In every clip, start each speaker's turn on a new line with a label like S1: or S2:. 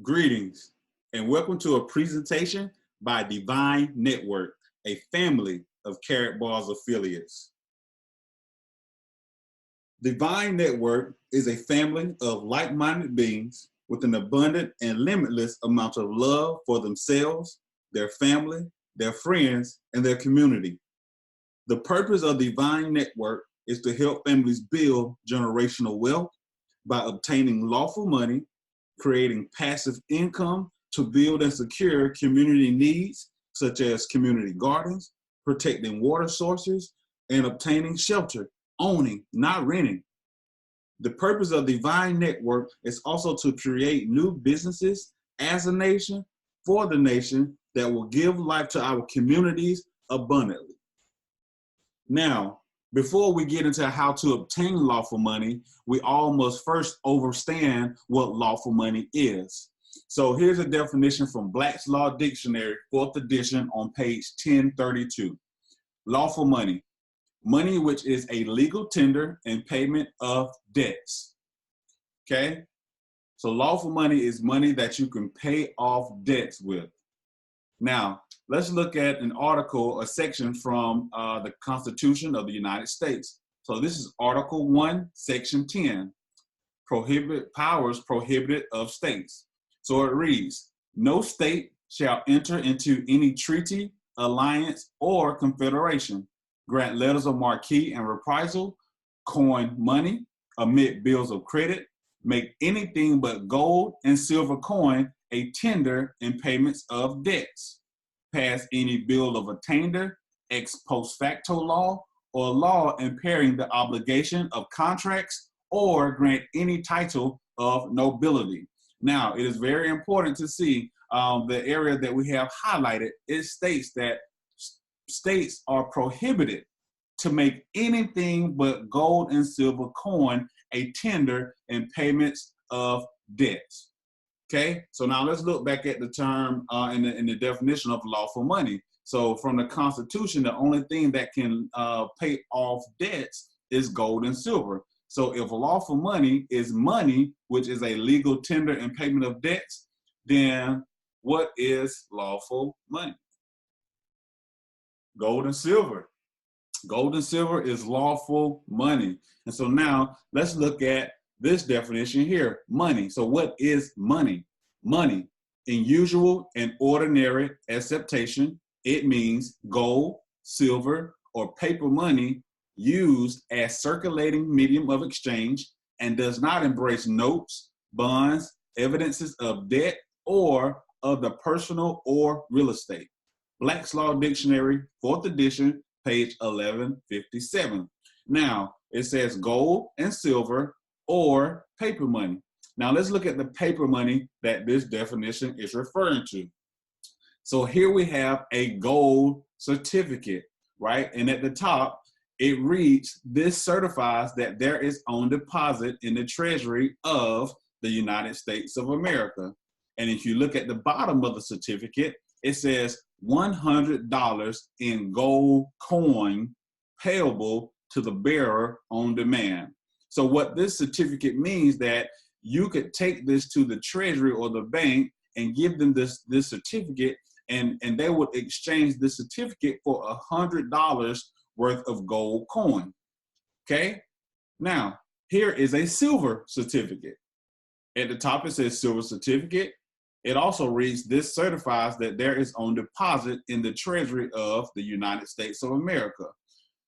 S1: Greetings and welcome to a presentation by Divine Network, a family of Karatbar's affiliates. Divine Network is a family of like-minded beings with an abundant and limitless amount of love for themselves, their family, their friends, and their community. The purpose of Divine Network is to help families build generational wealth by obtaining lawful money, creating passive income to build and secure community needs, such as community gardens, protecting water sources, and obtaining shelter, owning, not renting. The purpose of Divine Network is also to create new businesses as a nation, for the nation, that will give life to our communities abundantly. Now, before we get into how to obtain lawful money, we all must first understand what lawful money is. So here's a definition from Black's Law Dictionary, 4th edition on page 1032. Lawful money, money which is a legal tender and payment of debts. Okay? So lawful money is money that you can pay off debts with. Now, let's look at an article, a section from the Constitution of the United States. So this is Article 1, Section 10, powers prohibited of states. So it reads, no state shall enter into any treaty, alliance, or confederation, grant letters of marque and reprisal, coin money, emit bills of credit, make anything but gold and silver coin a tender in payments of debts, pass any bill of attainder, ex post facto law, or law impairing the obligation of contracts, or grant any title of nobility. Now, it is very important to see the area that we have highlighted. It states that states are prohibited to make anything but gold and silver coin a tender in payments of debts. Okay, so now let's look back at the term in the definition of lawful money. So from the Constitution, the only thing that can pay off debts is gold and silver. So if lawful money is money, which is a legal tender and payment of debts, then what is lawful money? Gold and silver. Gold and silver is lawful money. And so now let's look at this definition here, money. So what is money? Money, in usual and ordinary acceptation, it means gold, silver, or paper money used as circulating medium of exchange and does not embrace notes, bonds, evidences of debt, or other personal or real estate. Black's Law Dictionary, 4th edition, page 1157. Now, it says gold and silver or paper money. Now let's look at the paper money that this definition is referring to. So here we have a gold certificate, right? And at the top, it reads, this certifies that there is on deposit in the Treasury of the United States of America. And if you look at the bottom of the certificate, it says $100 in gold coin payable to the bearer on demand. So what this certificate means that you could take this to the Treasury or the bank and give them this certificate, and they would exchange this certificate for $100 worth of gold coin. Okay? Now, here is a silver certificate. At the top it says silver certificate. It also reads, this certifies that there is on deposit in the Treasury of the United States of America,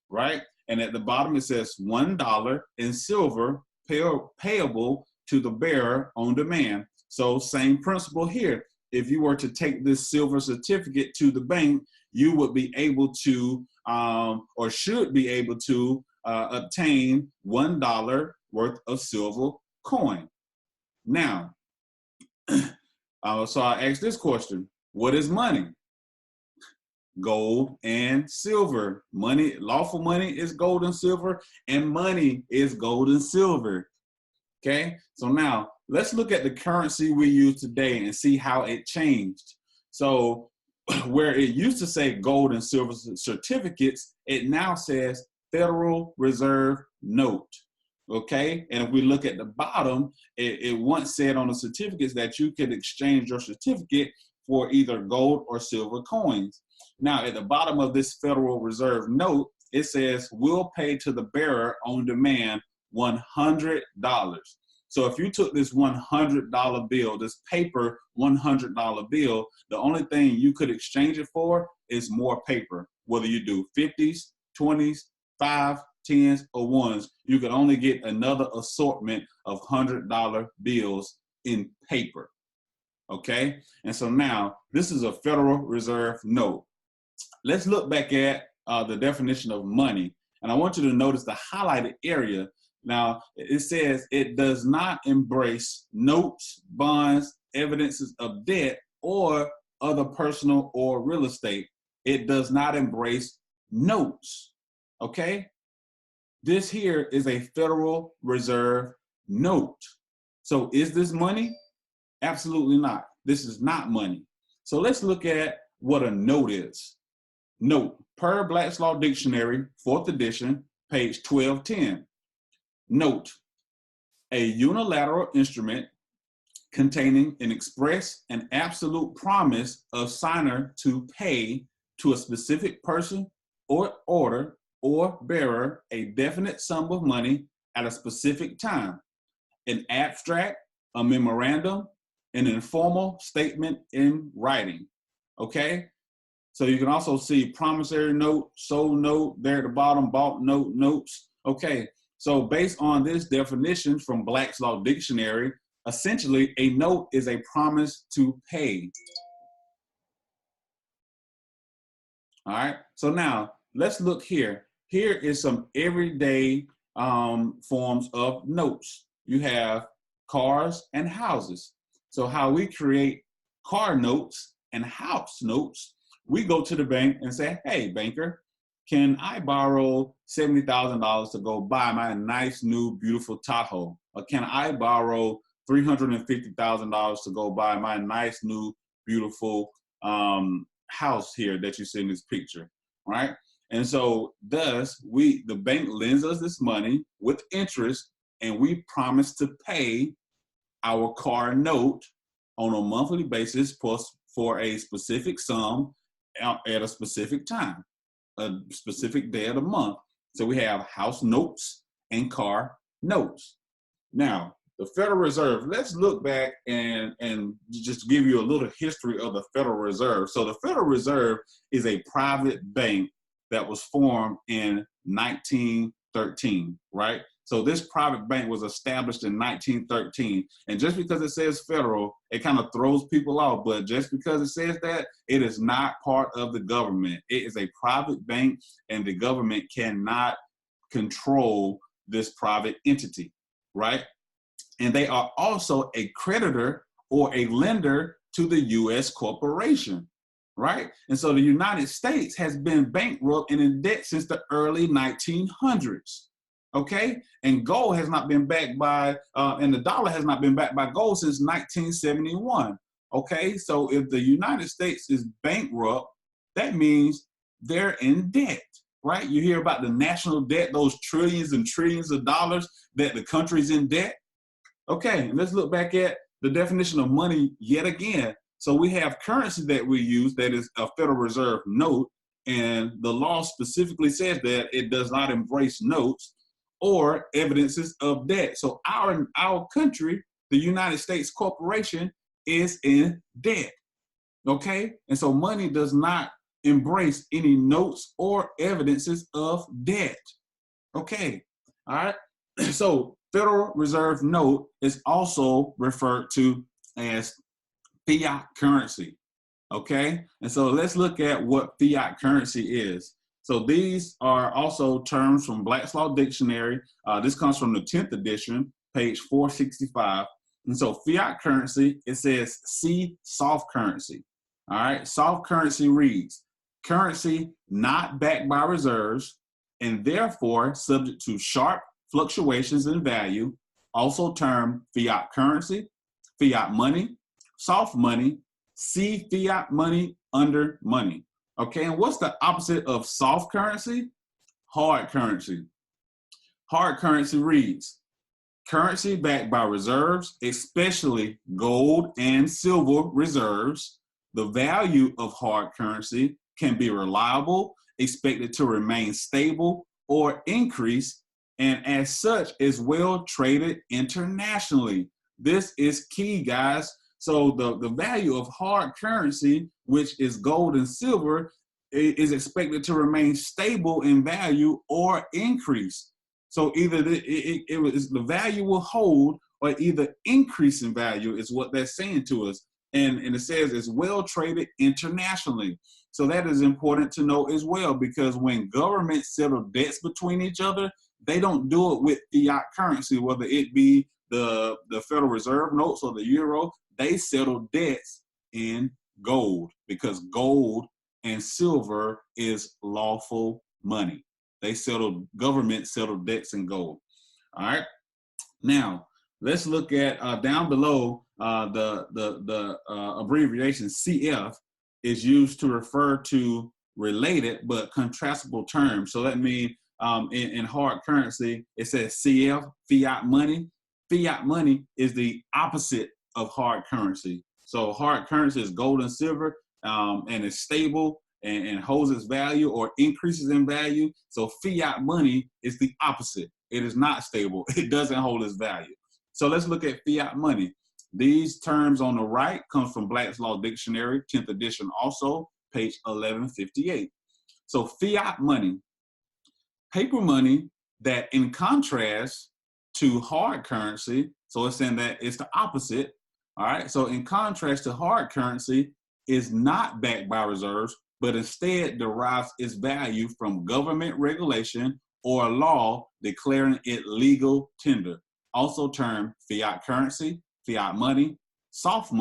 S1: right? And at the bottom it says $1 in silver payable to the bearer on demand. So same principle here. If you were to take this silver certificate to the bank, you would be able to, or should be able to, obtain $1 worth of silver coin. Now, so I asked this question, what is money? Gold and silver. Money, lawful money is gold and silver, and money is gold and silver. Okay, so now let's look at the currency we use today and see how it changed. So where it used to say gold and silver certificates, it now says Federal Reserve note. okay? And if we look at the bottom, it once said on the certificates that you could exchange your certificate for either gold or silver coins. Now, at the bottom of this Federal Reserve note, it says, will pay to the bearer on demand $100. So if you took this $100 bill, this paper $100 bill, the only thing you could exchange it for is more paper. Whether you do 50s, 20s, 5, 10s, or 1s, you could only get another assortment of $100 bills in paper. Okay? And so now, this is a Federal Reserve note. Let's look back at the definition of money. And I want you to notice the highlighted area. Now, it says it does not embrace notes, bonds, evidences of debt, or other personal or real estate. It does not embrace notes, okay? This here is a Federal Reserve note. So is this money? Absolutely not. This is not money. So let's look at what a note is. Note, per Black's Law Dictionary, 4th edition, page 1210. Note, a unilateral instrument containing an express and absolute promise of signer to pay to a specific person or order or bearer a definite sum of money at a specific time. An abstract, a memorandum, an informal statement in writing. Okay? So you can also see promissory note, sold note, there at the bottom, bought note, notes. Okay, so based on this definition from Black's Law Dictionary, essentially a note is a promise to pay. All right, so now let's look here. Here is some everyday forms of notes. You have cars and houses. So how we create car notes and house notes, we go to the bank and say, hey, banker, can I borrow $70,000 to go buy my nice, new, beautiful Tahoe? Or can I borrow $350,000 to go buy my nice, new, beautiful house here that you see in this picture, right? And so thus, the bank lends us this money with interest, and we promise to pay our car note on a monthly basis for a specific sum at a specific time, a specific day of the month. So we have house notes and car notes. Now, the Federal Reserve, let's look back and just give you a little history of the Federal Reserve. So the Federal Reserve is a private bank that was formed in 1913, right? So this private bank was established in 1913. And just because it says federal, it kind of throws people off. But just because it says that, it is not part of the government. It is a private bank, and the government cannot control this private entity, right? And they are also a creditor or a lender to the U.S. corporation, right? And so the United States has been bankrupt and in debt since the early 1900s. Okay, and gold has not been backed by, and the dollar has not been backed by gold since 1971. Okay, so if the United States is bankrupt, that means they're in debt, right? You hear about the national debt, those trillions and trillions of dollars that the country's in debt. Okay, and let's look back at the definition of money yet again. So we have currency that we use that is a Federal Reserve note, and the law specifically says that it does not embrace notes or evidences of debt. So our country, the United States corporation, is in debt, okay? And so money does not embrace any notes or evidences of debt, okay? All right, so Federal Reserve note is also referred to as fiat currency, okay? And so let's look at what fiat currency is. So these are also terms from Black's Law Dictionary. This comes from the 10th edition, page 465. And so fiat currency, it says see soft currency. All right, soft currency reads, currency not backed by reserves and therefore subject to sharp fluctuations in value, also termed fiat currency, fiat money, soft money, see fiat money under money. Okay, and what's the opposite of soft currency? Hard currency. Hard currency reads, Currency backed by reserves, especially gold and silver reserves. The value of hard currency can be reliable, expected to remain stable or increase, and as such is well traded internationally. This is key, guys. So the value of hard currency, which is gold and silver, is expected to remain stable in value or increase. So either the value will hold or either increase in value is what that's saying to us. And it says it's well traded internationally. So that is important to know as well, because when governments settle debts between each other, they don't do it with fiat currency, whether it be the Federal Reserve notes or the euro. They settle debts in gold, because gold and silver is lawful money. Government settled debts in gold. All right. Now let's look at down below. The abbreviation CF is used to refer to related but contrastable terms. So that means in hard currency, it says CF, fiat money. Fiat money is the opposite of hard currency. So hard currency is gold and silver, and it's stable and holds its value or increases in value. So fiat money is the opposite. It is not stable. It doesn't hold its value. So let's look at fiat money. These terms on the right comes from Black's Law Dictionary, 10th edition also, page 1158. So fiat money, paper money that in contrast to hard currency, so it's saying that it's the opposite. All right, so in contrast to hard currency, is not backed by reserves, but instead derives its value from government regulation or law declaring it legal tender. Also termed fiat currency, fiat money, soft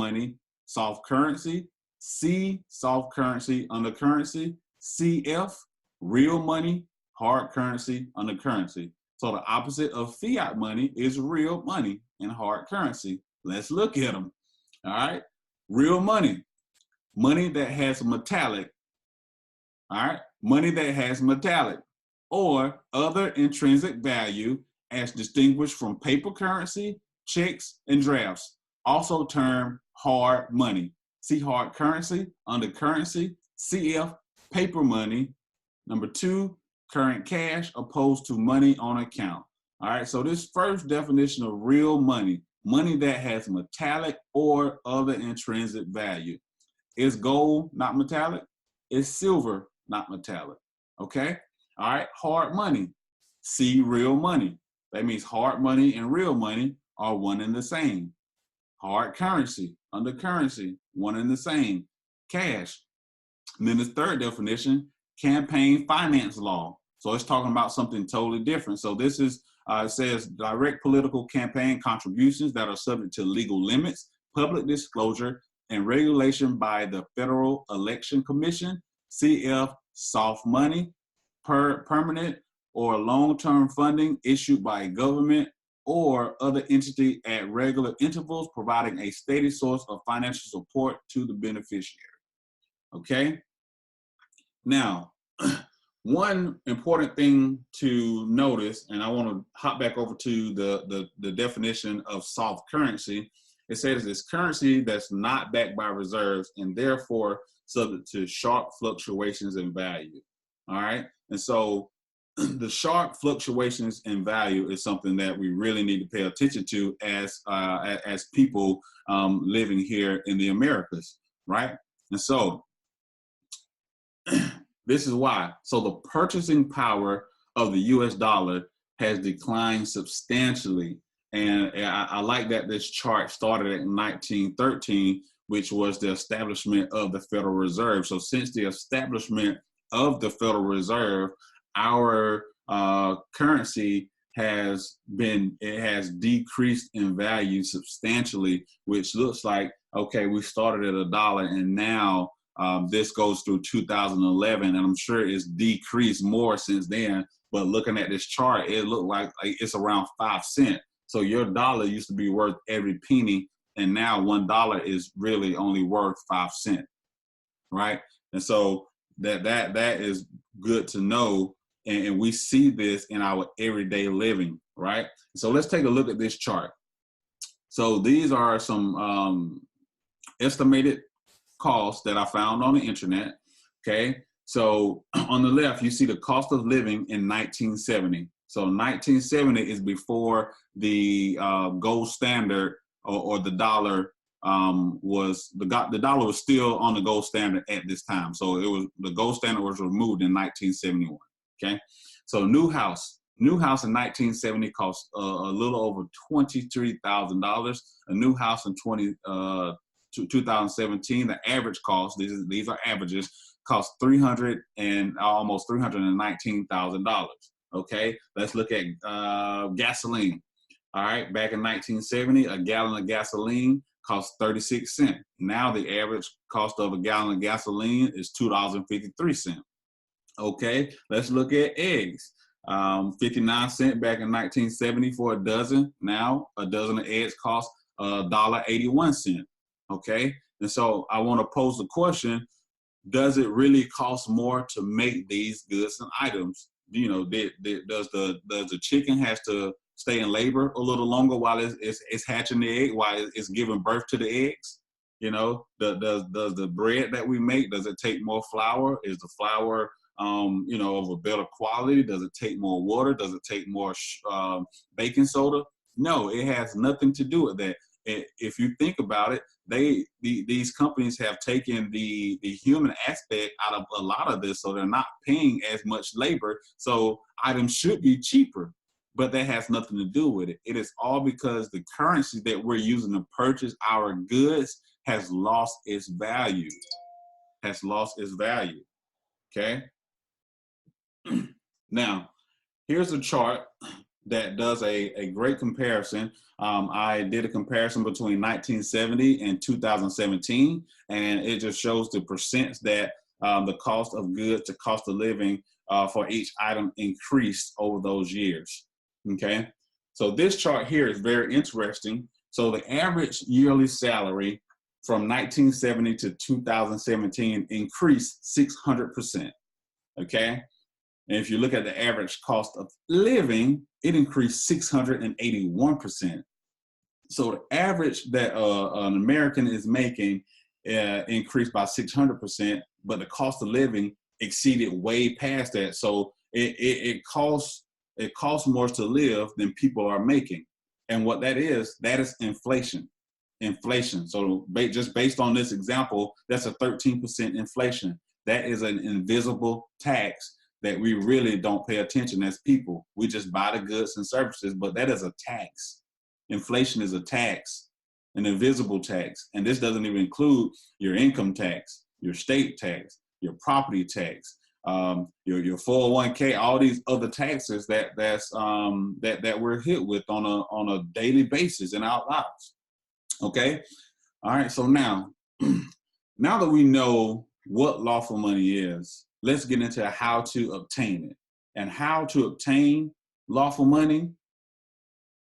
S1: currency, C, soft currency, under currency, CF, real money, hard currency, under currency. So the opposite of fiat money is real money and hard currency. Let's look at them. All right, real money, money that has metallic. All right, money that has metallic or other intrinsic value as distinguished from paper currency, checks, and drafts, also termed hard money. See hard currency, under currency, CF, paper money. Number 2, current cash opposed to money on account. All right, so this first definition of real money, money that has metallic or other intrinsic value. Is gold not metallic? Is silver not metallic? Okay, all right, hard money. See real money. That means hard money and real money are one and the same. Hard currency, under currency, one and the same. Cash. And then the third definition, campaign finance law. So it's talking about something totally different. So this is, it says direct political campaign contributions that are subject to legal limits, public disclosure, and regulation by the Federal Election Commission. CF, soft money, permanent or long-term funding issued by a government or other entity at regular intervals, providing a steady source of financial support to the beneficiary. Okay? Now, one important thing to notice, and I want to hop back over to the definition of soft currency. It says it's currency that's not backed by reserves and therefore subject to sharp fluctuations in value. All right, and so the sharp fluctuations in value is something that we really need to pay attention to as people living here in the Americas, right? And so this is why. So the purchasing power of the US dollar has declined substantially. And I like that this chart started in 1913, which was the establishment of the Federal Reserve. So since the establishment of the Federal Reserve, our currency has decreased in value substantially, which looks like, okay, we started at $1 and now this goes through 2011, and I'm sure it's decreased more since then. But looking at this chart, it looked like it's around 5 cents. So your dollar used to be worth every penny, and now $1 is really only worth 5 cents, right? And so that is good to know And we see this in our everyday living, right? So let's take a look at this chart. So these are some estimated costs that I found on the internet, okay? So on the left, you see the cost of living in 1970. So 1970 is before the gold standard or the dollar the dollar was still on the gold standard at this time. So the gold standard was removed in 1971, okay? So new house in 1970 cost a little over $23,000. A new house in 2017, the average cost, these are averages, cost almost $319,000. Okay, let's look at gasoline. All right, back in 1970, a gallon of gasoline cost 36 cents. Now the average cost of a gallon of gasoline is $2.53. Okay, let's look at eggs. 59 cents back in 1970 for a dozen. Now a dozen of eggs costs $1.81. Okay, and so I want to pose the question: does it really cost more to make these goods and items? You know, does the chicken has to stay in labor a little longer while it's hatching the egg, while it's giving birth to the eggs? You know, does the bread that we make, does it take more flour? Is the flour you know, of a better quality? Does it take more water? Does it take more baking soda? No, it has nothing to do with that. If you think about it, these companies have taken the human aspect out of a lot of this, so they're not paying as much labor. So items should be cheaper, but that has nothing to do with it. It is all because the currency that we're using to purchase our goods has lost its value. Okay. Now, here's a chart that does a great comparison. I did a comparison between 1970 and 2017, and it just shows the percents that the cost of goods to cost of living for each item increased over those years. Okay, so this chart here is very interesting. So the average yearly salary from 1970 to 2017 increased 600%. Okay. And if you look at the average cost of living, it increased 681%. So the average that an American is making increased by 600%, but the cost of living exceeded way past that. So it costs more to live than people are making. And what that is inflation. So just based on this example, that's a 13% inflation. That is an invisible tax that we really don't pay attention as people. We just buy the goods and services, but that is a tax. Inflation is a tax, an invisible tax. And this doesn't even include your income tax, your state tax, your property tax, your 401k, all these other taxes that we're hit with on a daily basis in our lives. Okay? All right, so now that we know what lawful money is, let's get into how to obtain it. And how to obtain lawful money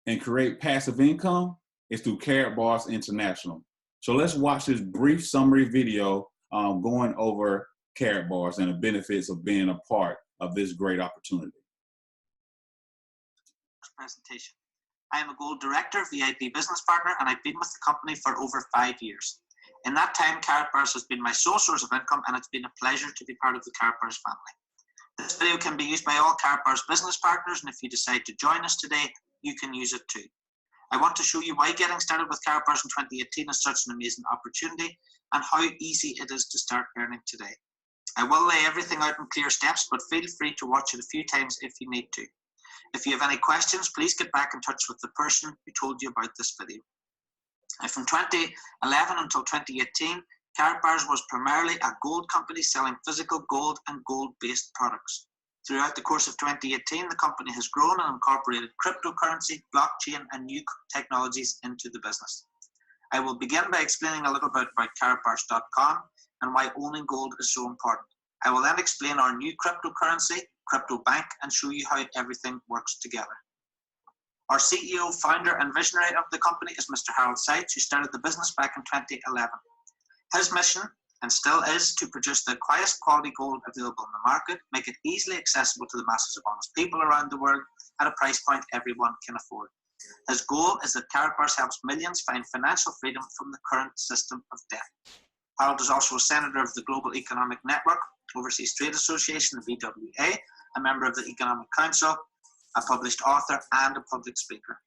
S1: and create passive income is through Karatbar International. So let's watch this brief summary video going over Karatbar and the benefits of being a part of this great opportunity.
S2: Presentation. I am a Gold Director, VIP Business Partner, and I've been with the company for over 5 years. In that time, Karatbar has been my sole source of income, and it's been a pleasure to be part of the Karatbar family. This video can be used by all Karatbar's business partners, and if you decide to join us today, you can use it too. I want to show you why getting started with Karatbar in 2018 is such an amazing opportunity and how easy it is to start earning today. I will lay everything out in clear steps, but feel free to watch it a few times if you need to. If you have any questions, please get back in touch with the person who told you about this video. From 2011 until 2018, Karatbar was primarily a gold company selling physical gold and gold-based products. Throughout the course of 2018, the company has grown and incorporated cryptocurrency, blockchain, and new technologies into the business. I will begin by explaining a little bit about Karatbars.com and why owning gold is so important. I will then explain our new cryptocurrency, Crypto Bank, and show you how everything works together. Our CEO, founder, and visionary of the company is Mr. Harold Seitz, who started the business back in 2011. His mission and still is, to produce the highest quality gold available in the market, make it easily accessible to the masses of honest people around the world at a price point everyone can afford. His goal is that Karatbar helps millions find financial freedom from the current system of debt. Harold is also a senator of the Global Economic Network, Overseas Trade Association, the VWA, a member of the Economic Council, a published author, and a public speaker.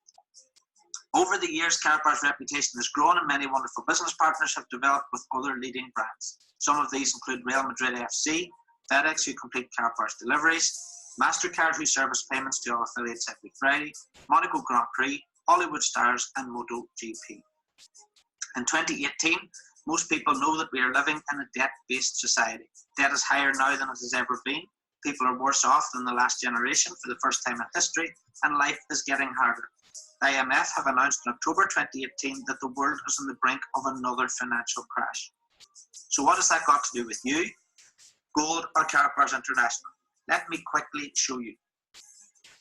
S2: Over the years, Karatbar's reputation has grown and many wonderful business partners have developed with other leading brands. Some of these include Real Madrid FC, FedEx, who complete Karatbar's deliveries, MasterCard, who service payments to all affiliates every Friday, Monaco Grand Prix, Hollywood Stars, and MotoGP. In 2018, most people know that we are living in a debt-based society. Debt is higher now than it has ever been. People are worse off than the last generation for the first time in history, and life is getting harder. The IMF have announced in October 2018 that the world is on the brink of another financial crash. So what has that got to do with you, gold, or Karatbars International? Let me quickly show you.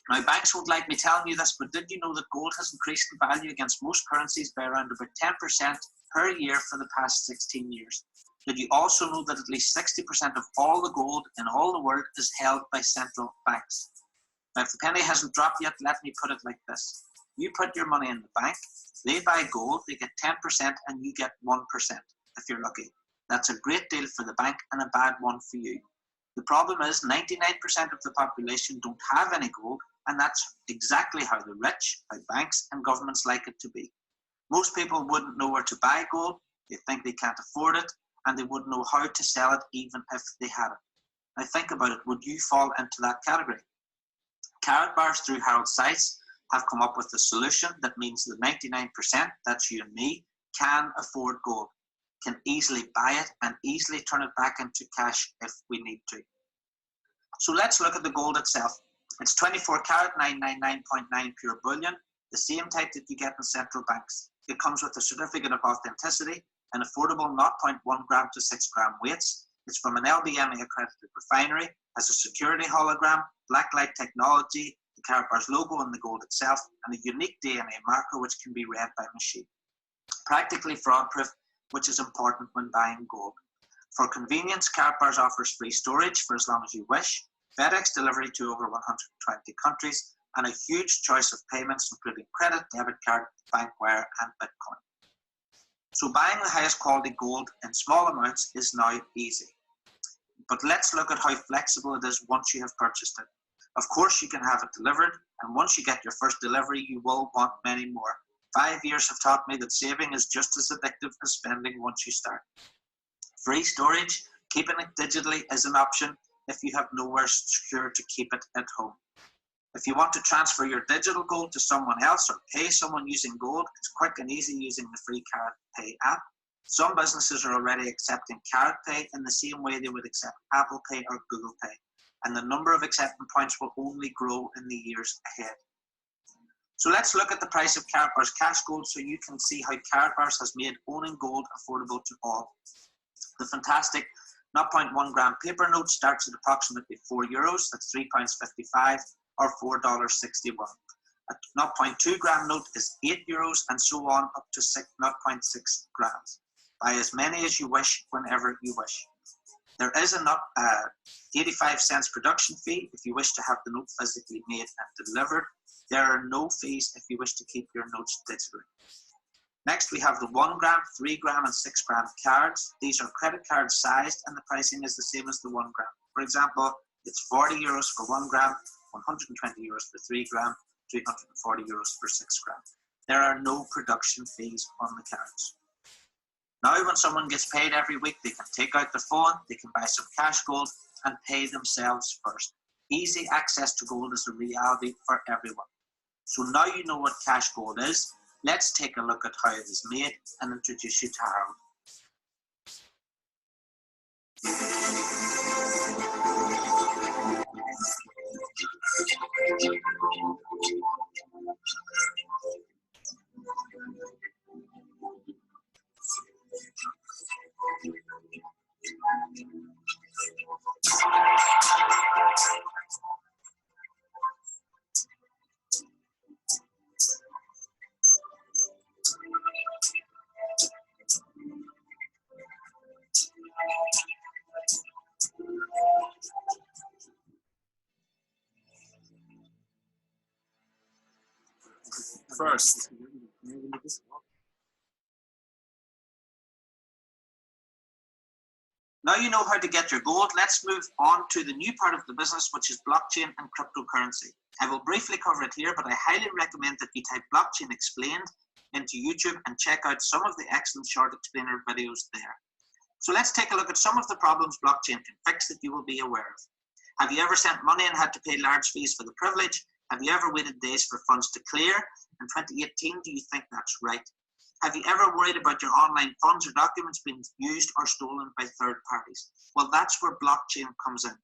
S2: Now, banks won't like me telling you this, but did you know that gold has increased in value against most currencies by around about 10% per year for the past 16 years? Did you also know that at least 60% of all the gold in all the world is held by central banks? Now, if the penny hasn't dropped yet, let me put it like this. You put your money in the bank, they buy gold, they get 10%, and you get 1% if you're lucky. That's a great deal for the bank and a bad one for you. The problem is 99% of the population don't have any gold, and that's exactly how the rich, how banks and governments like it to be. Most people wouldn't know where to buy gold, they think they can't afford it, and they wouldn't know how to sell it even if they had it. Now think about it, would you fall into that category? Karatbars, through Harold Seiss, have come up with a solution that means the 99%, that's you and me, can afford gold, can easily buy it and easily turn it back into cash if we need to. So let's look at the gold itself. It's 24 karat 999.9 pure bullion, the same type that you get in central banks. It comes with a certificate of authenticity, an affordable 0.1 gram to 6 gram weights. It's from an LBMA accredited refinery, has a security hologram, blacklight technology, the Karatbar's logo on the gold itself, and a unique DNA marker which can be read by machine. Practically fraud-proof, which is important when buying gold. For convenience, Karatbars offers free storage for as long as you wish, FedEx delivery to over 120 countries, and a huge choice of payments including credit, debit card, bank wire, and Bitcoin. So buying the highest quality gold in small amounts is now easy. But let's look at how flexible it is once you have purchased it. Of course, you can have it delivered, and once you get your first delivery, you will want many more. 5 years have taught me that saving is just as addictive as spending once you start. Free storage, keeping it digitally is an option if you have nowhere secure to keep it at home. If you want to transfer your digital gold to someone else or pay someone using gold, it's quick and easy using the free Karat Pay app. Some businesses are already accepting Karat Pay in the same way they would accept Apple Pay or Google Pay, and the number of accepting points will only grow in the years ahead. So let's look at the price of Karatbar's cash gold so you can see how Karatbars has made owning gold affordable to all. The fantastic 0.1 gram paper note starts at approximately €4, that's £3.55 or $4.61. A 0.2 gram note is €8 and so on up to 0.6 grams. Buy as many as you wish whenever you wish. There is a 85 cents production fee if you wish to have the note physically made and delivered. There are no fees if you wish to keep your notes digitally. Next, we have the 1 gram, 3 gram, and 6 gram cards. These are credit card sized, and the pricing is the same as the 1 gram. For example, it's €40 for 1 gram, €120 for 3 gram, €340 for 6 gram. There are no production fees on the cards. Now, when someone gets paid every week, they can take out their phone, they can buy some cash gold, and pay themselves first. Easy access to gold is a reality for everyone. So now you know what cash gold is. Let's take a look at how it is made and introduce you to Harold.
S3: first.
S2: Now you know how to get your gold. Let's move on to the new part of the business, which is blockchain and cryptocurrency. I will briefly cover it here, but I highly recommend that you type blockchain explained into YouTube and check out some of the excellent short explainer videos there. So let's take a look at some of the problems blockchain can fix that you will be aware of. Have you ever sent money and had to pay large fees for the privilege? Have you ever waited days for funds to clear? In 2018, do you think that's right? Have you ever worried about your online funds or documents being used or stolen by third parties? Well, that's where blockchain comes in.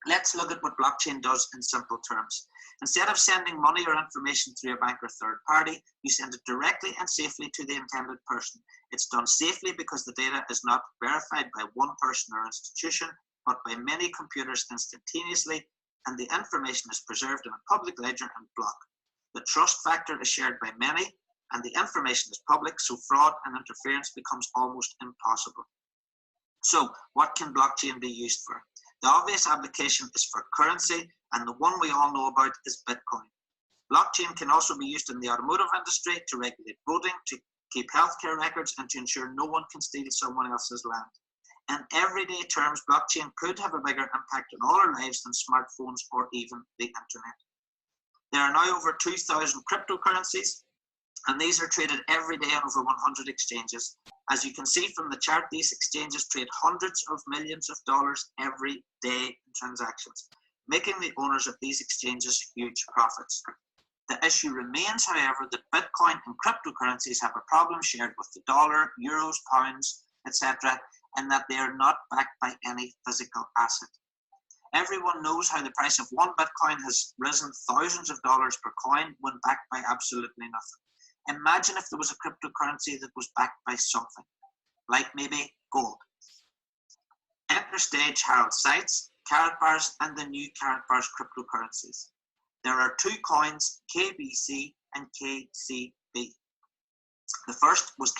S2: Let's look at what blockchain does in simple terms. Instead of sending money or information through a bank or third party, you send it directly and safely to the intended person. It's done safely because the data is not verified by one person or institution, but by many computers instantaneously, and the information is preserved in a public ledger and block. The trust factor is shared by many, and the information is public, so fraud and interference becomes almost impossible. So, what can blockchain be used for? The obvious application is for currency, and the one we all know about is Bitcoin. Blockchain can also be used in the automotive industry to regulate voting, to keep healthcare records, and to ensure no one can steal someone else's land. In everyday terms, blockchain could have a bigger impact on all our lives than smartphones or even the internet. There are now over 2,000 cryptocurrencies, and these are traded every day on over 100 exchanges. As you can see from the chart, these exchanges trade hundreds of millions of dollars every day in transactions, making the owners of these exchanges huge profits. The issue remains, however, that Bitcoin and cryptocurrencies have a problem shared with the dollar, euros, pounds, etc., and that they are not backed by any physical asset. Everyone knows how the price of one Bitcoin has risen thousands of dollars per coin when backed by absolutely nothing. Imagine if there was a cryptocurrency that was backed by something, like maybe gold. Enter stage Harold Seitz, Karatbars, and the new Karatbars cryptocurrencies. There are two coins, KBC and KCB. The first was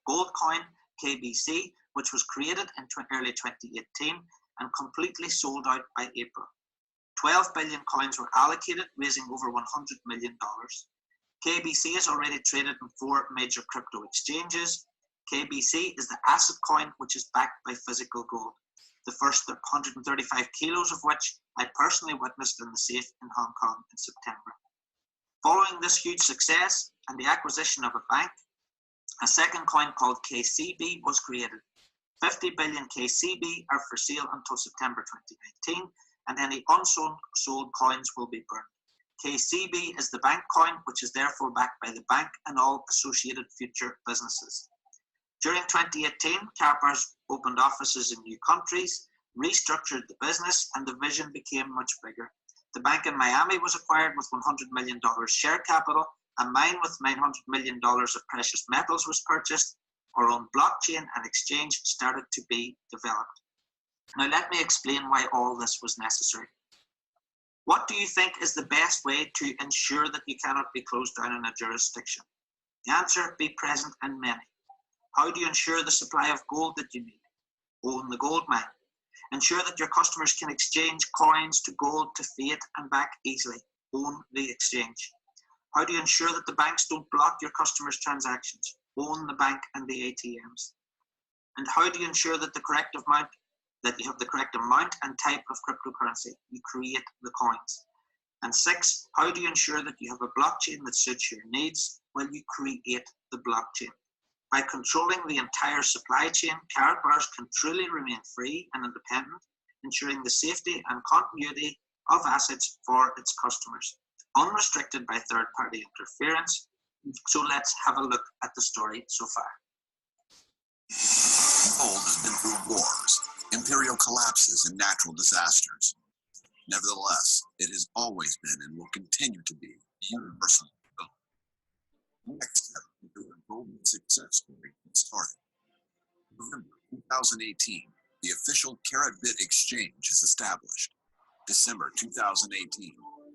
S2: gold coin, KBC, which was created in early 2018 and completely sold out by April. 12 billion coins were allocated, raising over $100 million. KBC is already traded in 4 major crypto exchanges. KBC is the asset coin, which is backed by physical gold, the first 135 kilos of which I personally witnessed in the safe in Hong Kong in September. Following this huge success and the acquisition of a bank, a second coin called KCB was created. 50 billion KCB are for sale until September 2019, and any unsold coins will be burned. KCB is the bank coin, which is therefore backed by the bank and all associated future businesses. During 2018, Karatbars opened offices in new countries, restructured the business, and the vision became much bigger. The bank in Miami was acquired with $100 million share capital. A mine with $900 million of precious metals was purchased. Our own blockchain and exchange started to be developed. Now let me explain why all this was necessary. What do you think is the best way to ensure that you cannot be closed down in a jurisdiction? The answer, be present in many. How do you ensure the supply of gold that you need? Own the gold mine. Ensure that your customers can exchange coins to gold, to fiat and back easily. Own the exchange. How do you ensure that the banks don't block your customers' transactions? Own the bank and the ATMs. And how do you ensure that you have the correct amount and type of cryptocurrency? You create the coins. And 6, how do you ensure that you have a blockchain that suits your needs? Well, you create the blockchain. By controlling the entire supply chain, Karatbars can truly remain free and independent, ensuring the safety and continuity of assets for its customers, unrestricted by third-party interference. So let's have a look at the story so far.
S4: Gold has been through wars, imperial collapses, and natural disasters. Nevertheless, it has always been and will continue to be universal gold. Next step into a golden success story started. November 2018, the official Karatbit exchange is established. December 2018,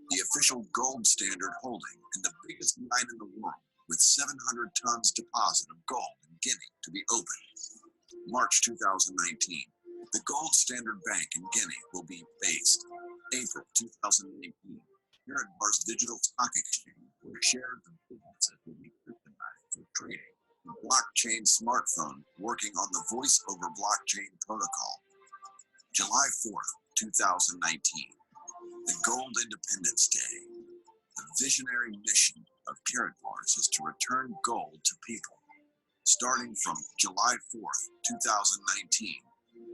S4: the official gold standard holding and the biggest mine in the world with 700 tons deposit of gold in Guinea to be opened. March 2019, the gold standard bank in Guinea will be based. April 2019, Karatbar's digital stock exchange, where shares of creating a blockchain smartphone working on the voice over blockchain protocol. July 4th, 2019, the Gold Independence Day. The visionary mission of Karatbar is to return gold to people. Starting from July 4th, 2019,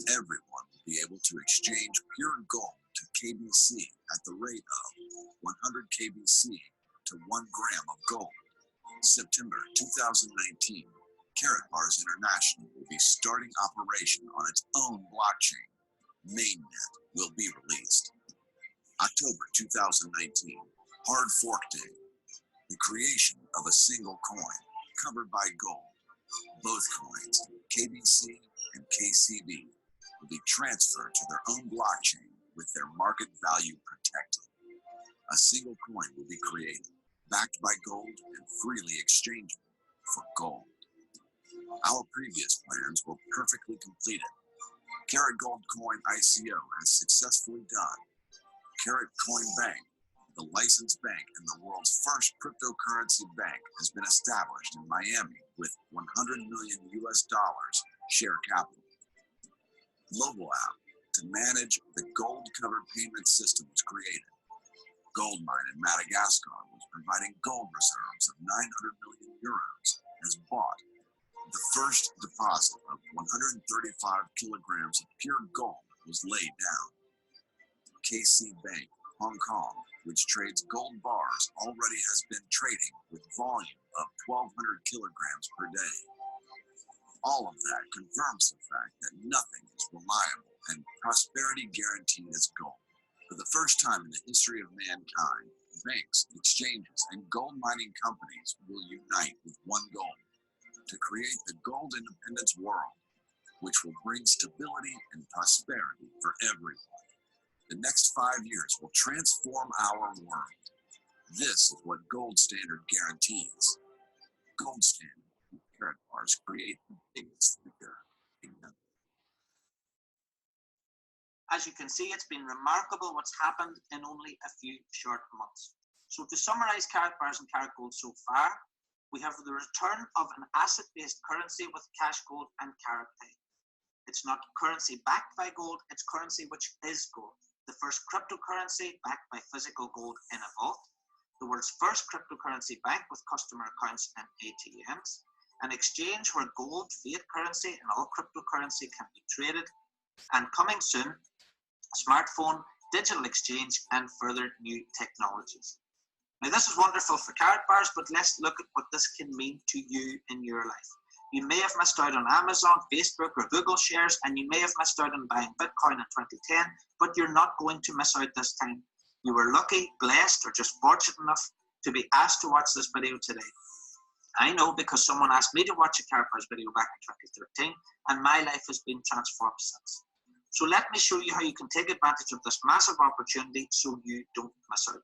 S4: everyone will be able to exchange pure gold to KBC at the rate of 100 KBC to 1 gram of gold. September 2019, Karatbars International will be starting operation on its own blockchain. Mainnet will be released. October 2019, Hard Fork Day, the creation of a single coin covered by gold. Both coins, KBC and KCB, will be transferred to their own blockchain with their market value protected. A single coin will be created, backed by gold and freely exchangeable for gold. Our previous plans were perfectly completed. Karat Gold Coin ICO has successfully done. Karat Coin Bank, the licensed bank and the world's first cryptocurrency bank, has been established in Miami with $100 million share capital. Mobile app to manage the gold-covered payment system was created. Gold mine in Madagascar was providing gold reserves of 900 million euros has bought. The first deposit of 135 kilograms of pure gold was laid down. KC Bank, Hong Kong, which trades gold bars, already has been trading with volume of 1,200 kilograms per day. All of that confirms the fact that nothing is reliable and prosperity guaranteed as gold. For the first time in the history of mankind, banks, exchanges, and gold mining companies will unite with one goal: to create the gold independence world, which will bring stability and prosperity for everyone. The next 5 years will transform our world. This is what Gold Standard guarantees. Gold Standard and Karatbars create the biggest figure in the.
S2: As you can see, it's been remarkable what's happened in only a few short months. So to summarize Karatbars and Karat Gold so far, we have the return of an asset-based currency with cash gold and Karat Pay. It's not currency backed by gold, it's currency which is gold. The first cryptocurrency backed by physical gold in a vault. The world's first cryptocurrency bank with customer accounts and ATMs. An exchange where gold, fiat currency, and all cryptocurrency can be traded. And coming soon, smartphone, digital exchange, and further new technologies. Now this is wonderful for Karatbars, but let's look at what this can mean to you in your life. You may have missed out on Amazon, Facebook, or Google shares, and you may have missed out on buying Bitcoin in 2010, but you're not going to miss out this time. You were lucky, blessed, or just fortunate enough to be asked to watch this video today. I know because someone asked me to watch a Karatbars video back in 2013, and my life has been transformed since. So let me show you how you can take advantage of this massive opportunity so you don't miss out.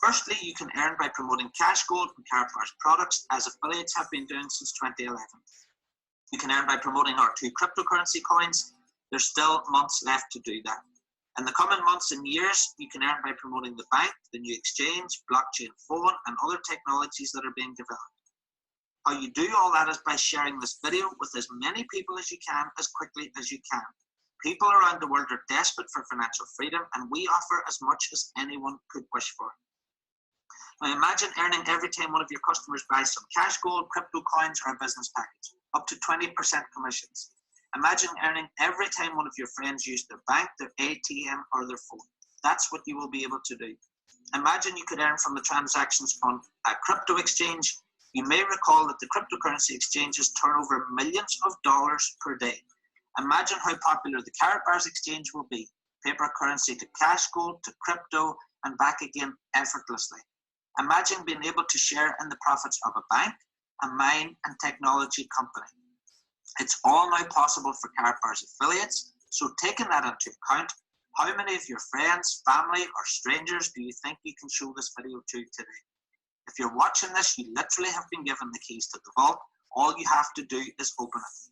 S2: Firstly, you can earn by promoting cash gold and Karatbars products, as affiliates have been doing since 2011. You can earn by promoting our 2 cryptocurrency coins. There's still months left to do that. In the coming months and years, you can earn by promoting the bank, the new exchange, blockchain phone, and other technologies that are being developed. How you do all that is by sharing this video with as many people as you can, as quickly as you can. People around the world are desperate for financial freedom, and we offer as much as anyone could wish for. Now imagine earning every time one of your customers buys some cash gold, crypto coins, or a business package, up to 20% commissions. Imagine earning every time one of your friends use their bank, their ATM, or their phone. That's what you will be able to do. Imagine you could earn from the transactions on a crypto exchange. You may recall that the cryptocurrency exchanges turn over millions of dollars per day. Imagine how popular the Karatbars exchange will be. Paper currency to cash gold, to crypto, and back again effortlessly. Imagine being able to share in the profits of a bank, a mine, and technology company. It's all now possible for Karatbars affiliates, so taking that into account, how many of your friends, family, or strangers do you think you can show this video to today? If you're watching this, you literally have been given the keys to the vault. All you have to do is open it.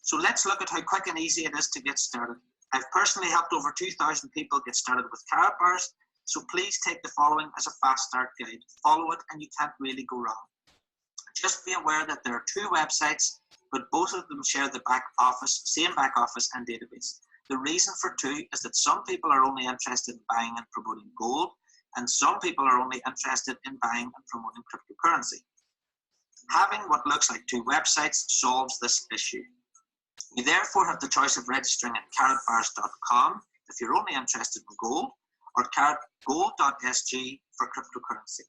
S2: So let's look at how quick and easy it is to get started. I've personally helped over 2,000 people get started with Karatbars, so please take the following as a fast start guide. Follow it and you can't really go wrong. Just be aware that there are two websites, but both of them share the same back office and database. The reason for two is that some people are only interested in buying and promoting gold, and some people are only interested in buying and promoting cryptocurrency. Having what looks like two websites solves this issue. You therefore have the choice of registering at karatbars.com if you're only interested in gold, or gold.sg for cryptocurrency.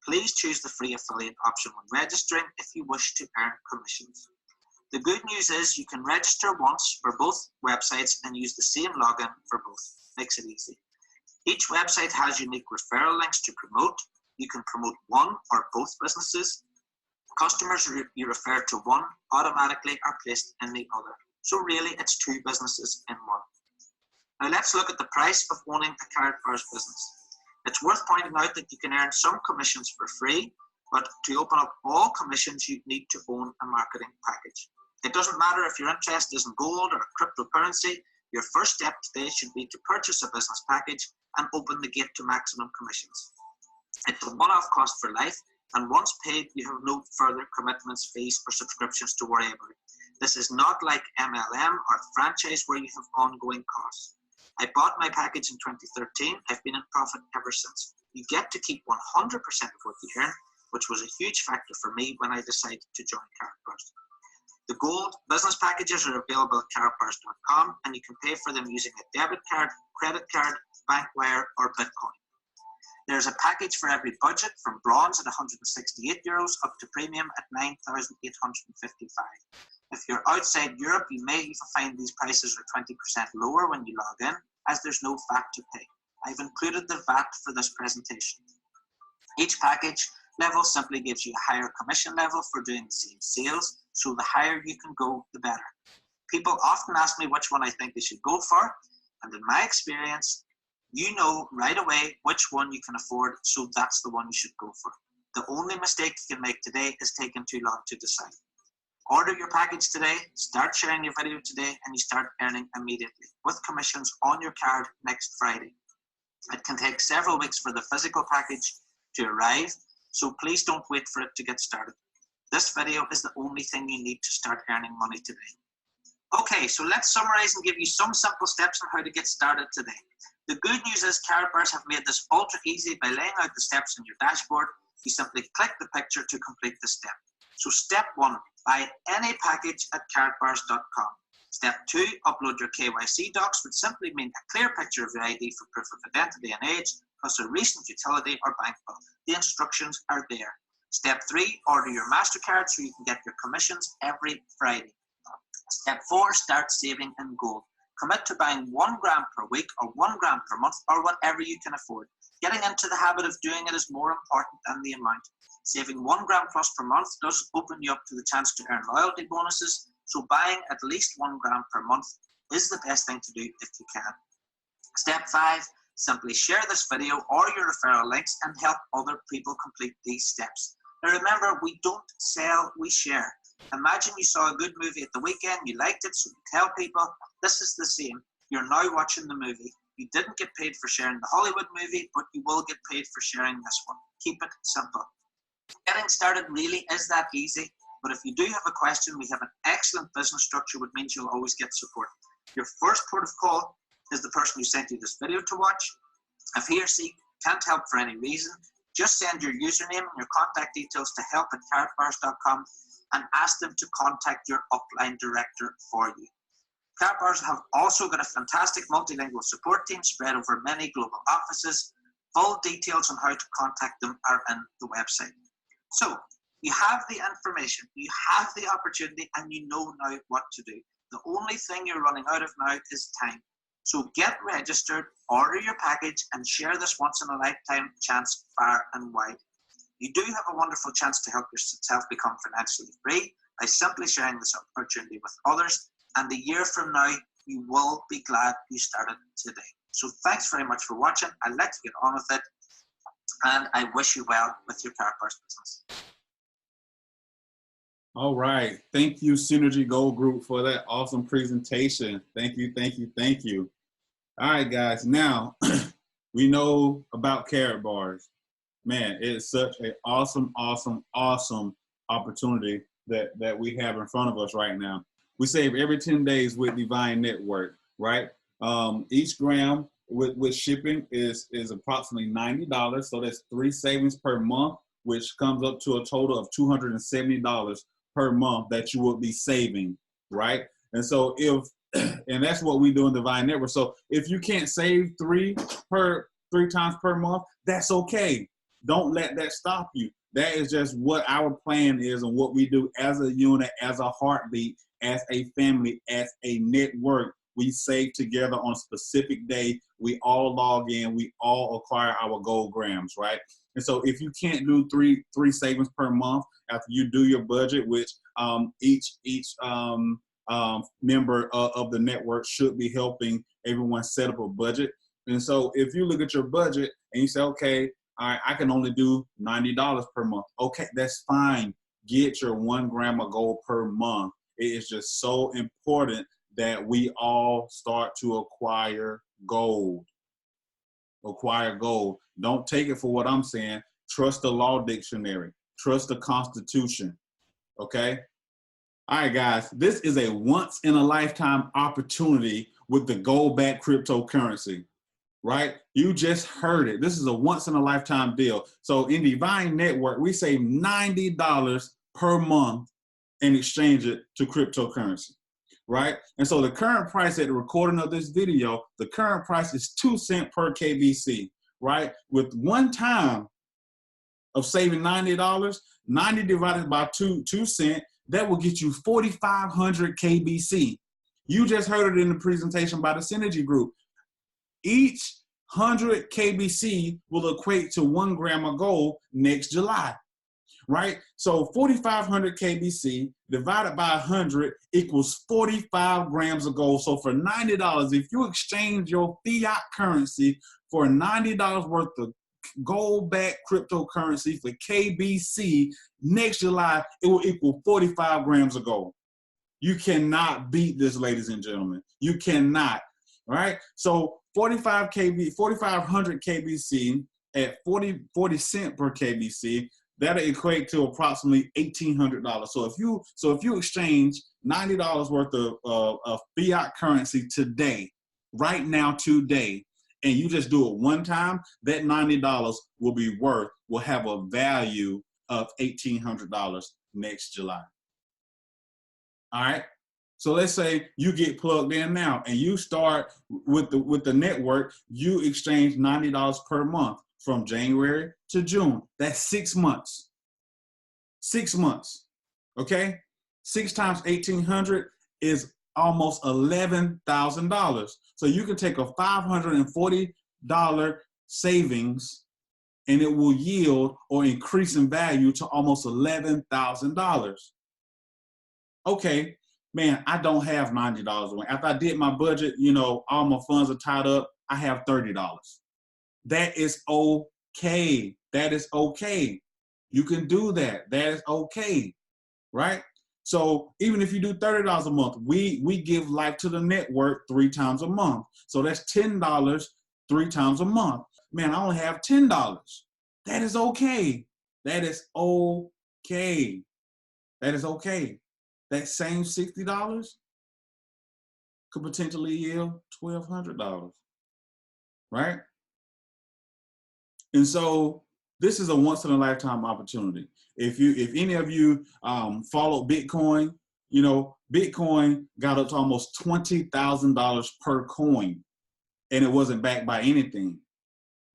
S2: Please choose the free affiliate option when registering if you wish to earn commissions. The good news is you can register once for both websites and use the same login for both. Makes it easy. Each website has unique referral links to promote. You can promote one or both businesses. Customers you refer to one automatically are placed in the other. So really it's two businesses in one. Now let's look at the price of owning a Karatbars business. It's worth pointing out that you can earn some commissions for free, but to open up all commissions you need to own a marketing package. It doesn't matter if your interest is in gold or cryptocurrency, your first step today should be to purchase a business package and open the gate to maximum commissions. It's a one-off cost for life, and once paid, you have no further commitments, fees, or subscriptions to worry about. This is not like MLM or franchise where you have ongoing costs. I bought my package in 2013. I've been in profit ever since. You get to keep 100% of what you earn, which was a huge factor for me when I decided to join Karatbars. The gold business packages are available at karatbars.com, and you can pay for them using a debit card, credit card, bank wire, or Bitcoin. There's a package for every budget, from bronze at €168 up to premium at €9,855. If you're outside Europe, you may even find these prices are 20% lower when you log in, as there's no VAT to pay. I've included the VAT for this presentation. Each package level simply gives you a higher commission level for doing the same sales, so the higher you can go, the better. People often ask me which one I think they should go for, and in my experience, you know right away which one you can afford, so that's the one you should go for. The only mistake you can make today is taking too long to decide. Order your package today, start sharing your video today, and you start earning immediately, with commissions on your card next Friday. It can take several weeks for the physical package to arrive, so please don't wait for it to get started. This video is the only thing you need to start earning money today. Okay, so let's summarize and give you some simple steps on how to get started today. The good news is Karatbars have made this ultra easy by laying out the steps on your dashboard. You simply click the picture to complete the step. So step 1, buy any package at karatbars.com. Step 2, upload your KYC docs, which simply mean a clear picture of your ID for proof of identity and age, plus a recent utility or bank bill. The instructions are there. Step 3, order your MasterCard so you can get your commissions every Friday. Step 4, start saving in gold. Commit to buying 1 gram per week or 1 gram per month or whatever you can afford. Getting into the habit of doing it is more important than the amount. Saving 1 gram plus per month does open you up to the chance to earn loyalty bonuses, so buying at least 1 gram per month is the best thing to do if you can. Step 5, simply share this video or your referral links and help other people complete these steps. Now remember, we don't sell, we share. Imagine you saw a good movie at the weekend, you liked it, so you tell people. This is the same. You're now watching the movie. You didn't get paid for sharing the Hollywood movie, but you will get paid for sharing this one. Keep it simple. Getting started really is that easy, but if you do have a question, we have an excellent business structure, which means you'll always get support. Your first port of call is the person who sent you this video to watch. If he or she can't help for any reason, just send your username and your contact details to help@karatbars.com and ask them to contact your upline director for you. Karatbars have also got a fantastic multilingual support team spread over many global offices. Full details on how to contact them are in the website. So you have the information, you have the opportunity, and you know now what to do. The only thing you're running out of now is time. So get registered, order your package, and share this once in a lifetime chance far and wide. You do have a wonderful chance to help yourself become financially free by simply sharing this opportunity with others. And a year from now, you will be glad you started today. So thanks very much for watching. I'll let you get on with it. And I wish you well with your Karatbars business.
S1: All right. Thank you, Synergy Gold Group, for that awesome presentation. Thank you, thank you, thank you. All right, guys. Now, we know about Karatbars. Man, it's such an awesome opportunity that we have in front of us right now. We save every 10 days with Divine Network, right? Each gram with shipping is approximately $90. So that's 3 savings per month, which comes up to a total of $270 per month that you will be saving, right? And so and that's what we do in Divine Network. So if you can't save three times per month, that's okay. Don't let that stop you. That is just what our plan is and what we do as a unit, as a heartbeat, as a family, as a network. We save together on a specific day. We all log in. We all acquire our gold grams, right? And so if you can't do three savings per month after you do your budget, which each member of the network should be helping everyone set up a budget. And so if you look at your budget and you say, okay, all right, I can only do $90 per month. Okay, that's fine. Get your 1 gram of gold per month. It is just so important that we all start to acquire gold. Acquire gold. Don't take it for what I'm saying. Trust the law dictionary. Trust the Constitution. Okay? All right, guys. This is a once-in-a-lifetime opportunity with the gold-backed cryptocurrency. Right? You just heard it. This is a once-in-a-lifetime deal. So in Divine Network, we save $90 per month and exchange it to cryptocurrency. Right? And so the current price at the recording of this video, the current price is 2 cents per KBC, right? With one time of saving $90, 90 divided by 2 cents, that will get you 4,500 KBC. You just heard it in the presentation by the Synergy Group. Each 100 KBC will equate to 1 gram of gold next July. Right? So 4,500 KBC divided by 100 equals 45 grams of gold. So for $90, if you exchange your fiat currency for $90 worth of gold-backed cryptocurrency for KBC, next July, it will equal 45 grams of gold. You cannot beat this, ladies and gentlemen. You cannot. Right? So 4,500 KBC at 40 cents per KBC, that'll equate to approximately $1,800. So if you exchange $90 worth of fiat currency today, right now, today, and you just do it one time, that $90 will have a value of $1,800 next July. All right. So let's say you get plugged in now and you start with the network, you exchange $90 per month from January to June. That's 6 months. 6 months. Okay? 6 times 1,800 is almost $11,000. So you can take a $540 savings and it will yield or increase in value to almost $11,000. Okay. Man, I don't have $90 away. After I did my budget, all my funds are tied up. I have $30. That is okay. That is okay. You can do that. That is okay. Right? So even if you do $30 a month, we give life to the network 3 times a month. So that's $10 3 times a month. Man, I only have $10. That is okay. That is okay. That is okay. That same $60 could potentially yield $1,200, right? And so this is a once-in-a-lifetime opportunity. If any of you follow Bitcoin, Bitcoin got up to almost $20,000 per coin, and it wasn't backed by anything.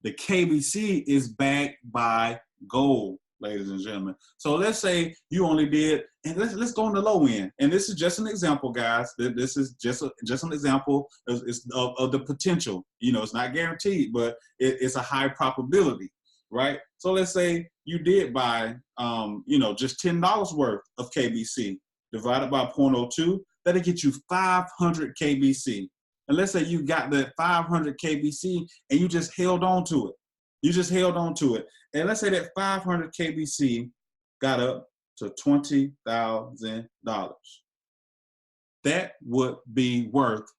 S1: The KBC is backed by gold, ladies and gentlemen. So let's say you only did, and let's go on the low end. And this is just an example, guys. This is just an example of the potential. It's not guaranteed, but it's a high probability, right? So let's say you did buy, just $10 worth of KBC divided by 0.02. That'll get you 500 KBC. And let's say you got that 500 KBC and you just held on to it. You just held on to it. And let's say that 500 KBC got up to $20,000. That would be worth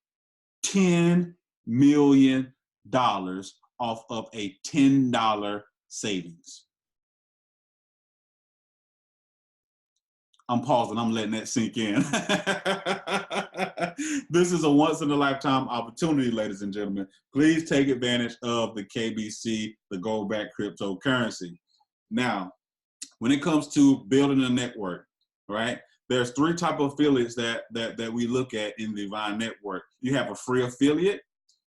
S1: $10 million off of a $10 savings. I'm pausing. I'm letting that sink in. This is a once-in-a-lifetime opportunity, ladies and gentlemen. Please take advantage of the KBC, the gold-backed cryptocurrency. Now, when it comes to building a network, right, there's three types of affiliates that we look at in the Divine Network. You have a free affiliate,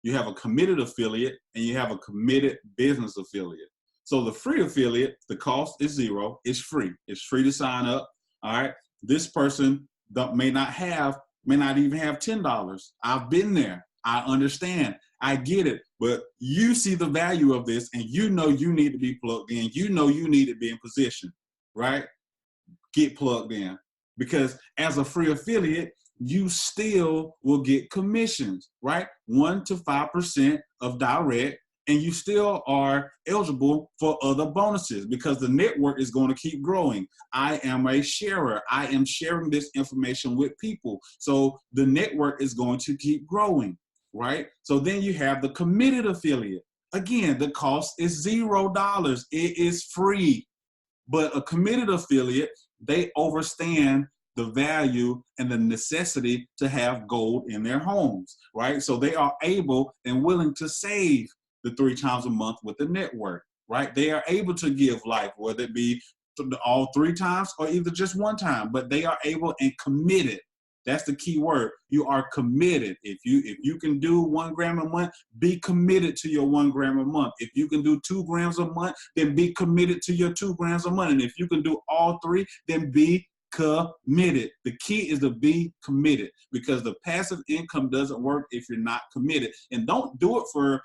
S1: you have a committed affiliate, and you have a committed business affiliate. So the free affiliate, the cost is zero. It's free. It's free to sign up. All right. This person may not even have $10. I've been there. I understand. I get it. But you see the value of this, and you know you need to be plugged in. You know you need to be in position, right? Get plugged in. Because as a free affiliate, you still will get commissions, right? 1 to 5% of direct, and you still are eligible for other bonuses because the network is going to keep growing. I am a sharer. I am sharing this information with people. So the network is going to keep growing, right? So then you have the committed affiliate. Again, the cost is $0. It is free. But a committed affiliate, they understand the value and the necessity to have gold in their homes, right? So they are able and willing to save the 3 times a month with the network, right? They are able to give life, whether it be all 3 times or either just 1 time, but they are able and committed. That's the key word. You are committed. If you can do 1 gram a month, be committed to your 1 gram a month. If you can do 2 grams a month, then be committed to your 2 grams a month. And if you can do all 3, then be committed. The key is to be committed because the passive income doesn't work if you're not committed. And don't do it for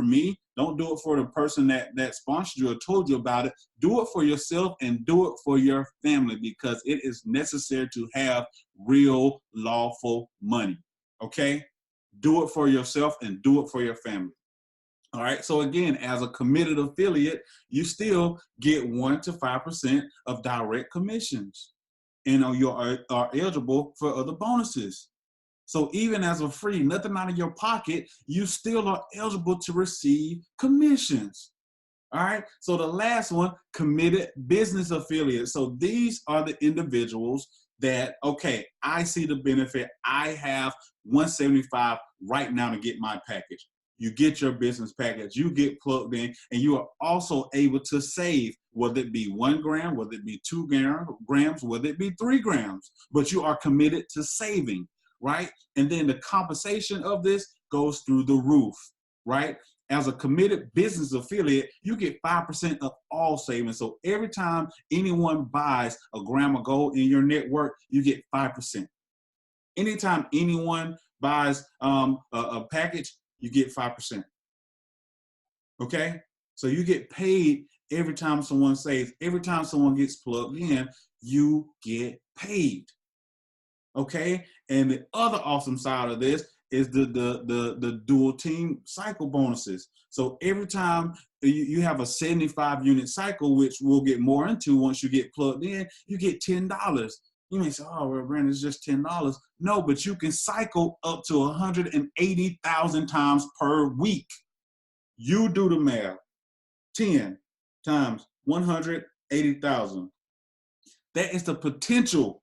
S1: me. Don't do it for the person that sponsored you or told you about it. Do it for yourself and do it for your family because it is necessary to have real lawful money. Okay? Do it for yourself and do it for your family. All right. So again, as a committed affiliate, you still get 1 to 5% of direct commissions. And you are eligible for other bonuses. So even as a free, nothing out of your pocket, you still are eligible to receive commissions. All right. So the last one, committed business affiliates. So these are the individuals that, okay, I see the benefit. I have $175 right now to get my package. You get your business package, you get plugged in, and you are also able to save, whether it be 1 gram, whether it be 2 grams, whether it be 3 grams, but you are committed to saving, right? And then the compensation of this goes through the roof, right? As a committed business affiliate, you get 5% of all savings. So every time anyone buys a gram of gold in your network, you get 5%. Anytime anyone buys a package, you get 5%. Okay? So you get paid every time someone saves. Every time someone gets plugged in, you get paid. Okay? And the other awesome side of this is the dual team cycle bonuses. So every time you have a 75 unit cycle, which we'll get more into once you get plugged in, you get $10. You may say, oh, well, Brandon, it's just $10. No, but you can cycle up to 180,000 times per week. You do the math. 10 times 180,000. That is the potential,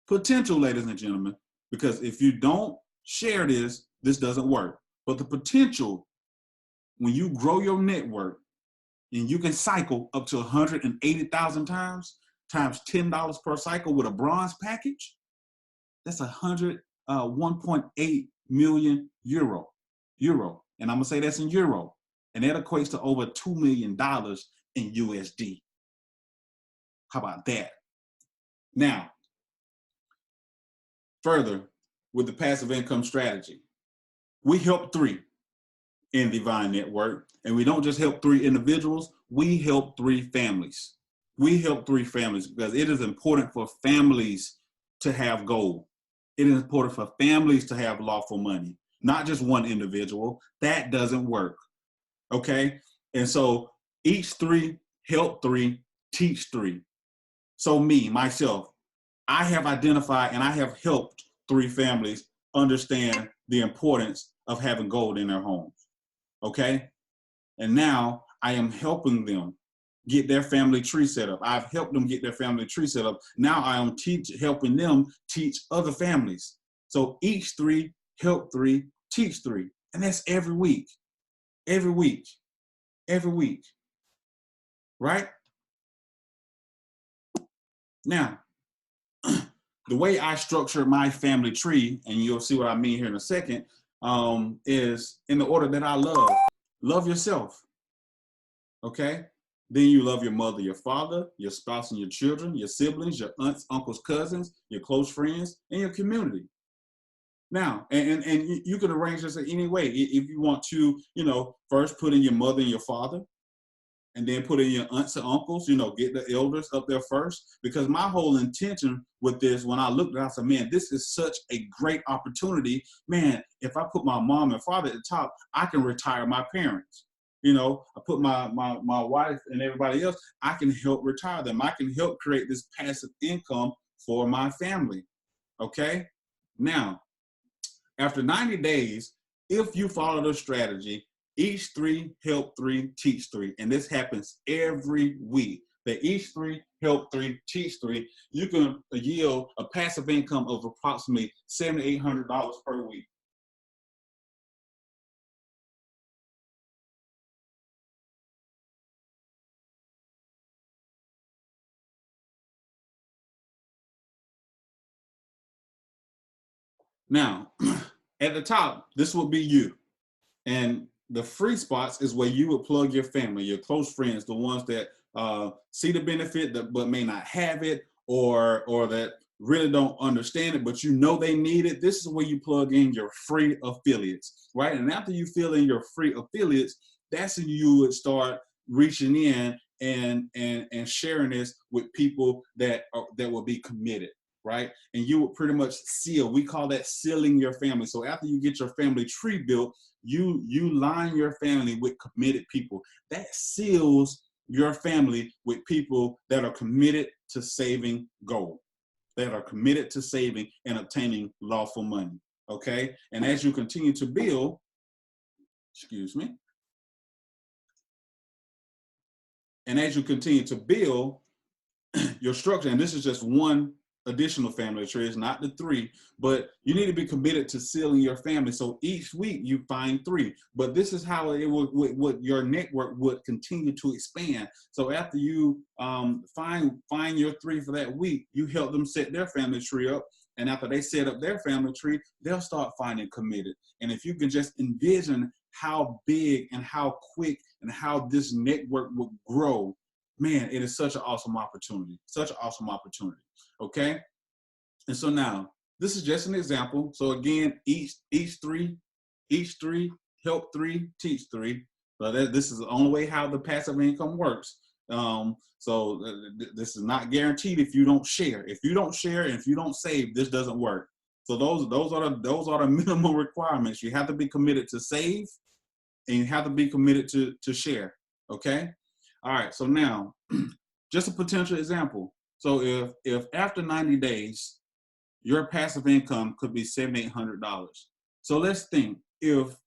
S1: ladies and gentlemen, because if you don't share this, this doesn't work. But the potential, when you grow your network and you can cycle up to 180,000 times $10 per cycle with a bronze package, that's 1.8 million euro. And I'm gonna say that's in euro. And that equates to over $2 million in USD. How about that? Now, further with the passive income strategy, we help 3 in Divine Network. And we don't just help 3 individuals, we help 3 families. We help 3 families because it is important for families to have gold. It is important for families to have lawful money, not just one individual. That doesn't work. Okay? And so each 3, help 3, teach 3. So myself, I have identified and I have helped 3 families understand the importance of having gold in their homes. Okay? And now I am helping them get their family tree set up. I've helped them get their family tree set up. Now I am helping them teach other families. So each 3, help 3, teach 3. And that's every week, every week, every week, right? Now, the way I structure my family tree, and you'll see what I mean here in a second, is in the order that I love. Love yourself, okay? Then you love your mother, your father, your spouse and your children, your siblings, your aunts, uncles, cousins, your close friends, and your community. Now, and you can arrange this in any way. If you want to, first put in your mother and your father, and then put in your aunts and uncles, get the elders up there first. Because my whole intention with this, when I looked at it, I said, man, this is such a great opportunity. Man, if I put my mom and father at the top, I can retire my parents. I put my wife and everybody else, I can help retire them. I can help create this passive income for my family, okay? Now, after 90 days, if you follow the strategy, each 3, help 3, teach 3. And this happens every week. That each 3, help 3, teach 3. You can yield a passive income of approximately $700-800 per week. Now, at the top, this will be you. And the free spots is where you would plug your family, your close friends, the ones that see the benefit but may not have it, or that really don't understand it, but they need it. This is where you plug in your free affiliates, right? And after you fill in your free affiliates, that's when you would start reaching in and sharing this with people that will be committed, right? And you would pretty much seal. We call that sealing your family. So after you get your family tree built, you line your family with committed people. That seals your family with people that are committed to saving gold, that are committed to saving and obtaining lawful money, okay? And as you continue to build, and as you continue to build your structure, and this is just one additional family tree, it's not the 3, but you need to be committed to sealing your family. So each week you find 3, but this is how it would your network would continue to expand. So after you find your 3 for that week, you help them set their family tree up, and after they set up their family tree, they'll start finding committed. And if you can just envision how big and how quick and how this network would grow, man, it is such an awesome opportunity, okay? And so now, this is just an example. So again, each 3, help 3, teach 3. So this is the only way how the passive income works. So this is not guaranteed if you don't share. If you don't share and if you don't save, this doesn't work. So those are the minimum requirements. You have to be committed to save, and you have to be committed to share, okay? All right, so now, just a potential example. So if after 90 days, your passive income could be $700-800. So let's think, if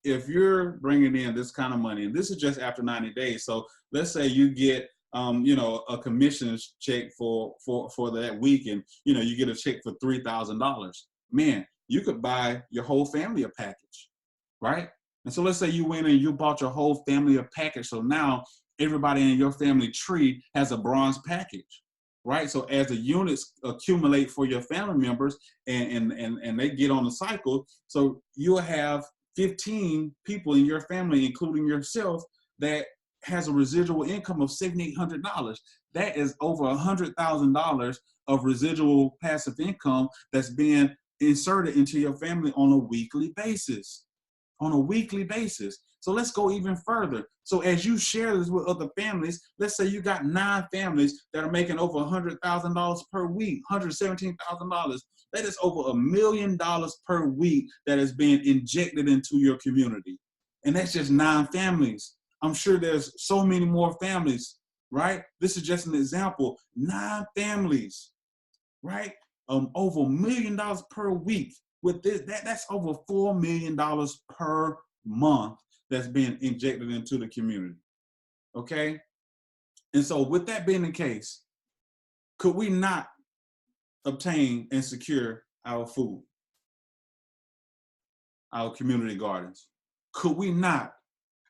S1: you're bringing in this kind of money, and this is just after 90 days. So let's say you get a commissions check for that week, and you get a check for $3,000. Man, you could buy your whole family a package, right? And so let's say you went and you bought your whole family a package. So now everybody in your family tree has a bronze package, right? So as the units accumulate for your family members and they get on the cycle, so you'll have 15 people in your family, including yourself, that has a residual income of $700-800. That is over $100,000 of residual passive income that's being inserted into your family on a weekly basis. So let's go even further. So as you share this with other families, let's say you got 9 families that are making over $100,000 per week, $117,000. That is over $1 million per week that is being injected into your community. And that's just 9 families. I'm sure there's so many more families, right? This is just an example. 9 families, right? Over $1 million per week. With this, that's over $4 million per month that's being injected into the community, okay? And so with that being the case, could we not obtain and secure our food, our community gardens? Could we not